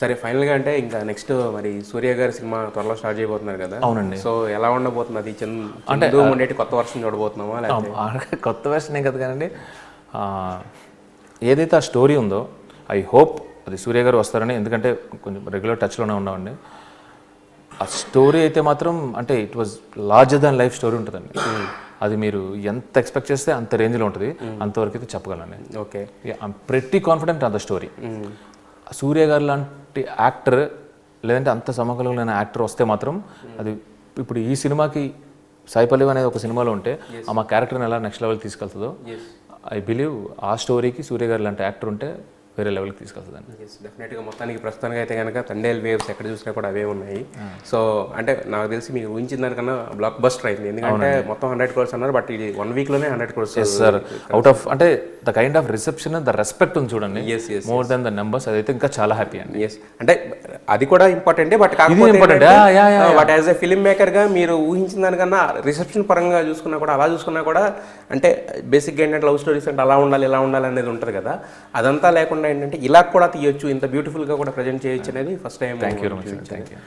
సరే ఫైనల్గా అంటే ఇంకా నెక్స్ట్ మరి సూర్య గారి సినిమా త్వరలో స్టార్ట్ చేయబోతున్నారు కదా. అవునండి. సో ఎలా ఉండబోతుంది అది? అంటే ఉండేటి కొత్త వర్షన్ చూడబోతున్నామా లేకపోతే కొత్త వెర్షన్ ఏం కదా కానండి, ఏదైతే ఆ స్టోరీ ఉందో ఐ హోప్ అది సూర్య గారు వస్తారని, ఎందుకంటే కొంచెం రెగ్యులర్ టచ్లోనే ఉన్నామండి. ఆ స్టోరీ అయితే మాత్రం అంటే it was larger than life story ఉంటుందండి. అది మీరు ఎంత ఎక్స్పెక్ట్ చేస్తే అంత రేంజ్లో ఉంటుంది, అంతవరకు అయితే చెప్పగలండి. Okay, I'm pretty confident on the story. Surya గారు లాంటి యాక్టర్ లేదంటే అంత సమకాలీన యాక్టర్ వస్తే మాత్రం అది ఇప్పుడు ఈ సినిమాకి సాయి పల్లవి అనేది ఒక సినిమాలో ఉంటే మా క్యారెక్టర్ని ఎలా నెక్స్ట్ లెవెల్ తీసుకెళ్తుందో ఐ బిలీవ్ ఆ స్టోరీకి సూర్య గారు లాంటి యాక్టర్ ఉంటే వేరే లెవెల్కి తీసుకెళ్తుందండి. డెఫినెట్గా మొత్తానికి ప్రస్తుతానికి అయితే కనుక తండేల్ వేవ్స్ ఎక్కడ చూసినా కూడా అవే ఉన్నాయి. సో అంటే నాకు తెలిసి మీకు ఊహించిన దానికన్నా బ్లాక్ బస్టర్ అయింది, ఎందుకంటే మొత్తం 100 crores అన్నారు, బట్ ఇది 1 weekలోనే 100 crores. సార్ అవుట్ ఆఫ్ అంటే the kind of reception the respect ఉంది చూడండి, మోర్ దెన్ ద నెంబర్స్, అదైతే ఇంకా చాలా హ్యాపీ అండి. అంటే అది కూడా ఇంపార్టెంటే, but but as a film మేకర్గా మీరు ఊహించిన దానికన్నా రిసెప్షన్ పరంగా చూసుకున్నా కూడా అలా చూసుకున్నా కూడా అంటే బేసిక్గా ఏంటంటే లవ్ స్టోరీస్ అంటే అలా ఉండాలి ఇలా ఉండాలి అనేది ఉంటుంది కదా, అదంతా లేకుండా ఏంటంటే ఇలా కూడా తీయొచ్చు, ఇంత బ్యూటిఫుల్గా కూడా ప్రజెంట్ చేయొచ్చు అనేది first time. Thank you very much. Thank you.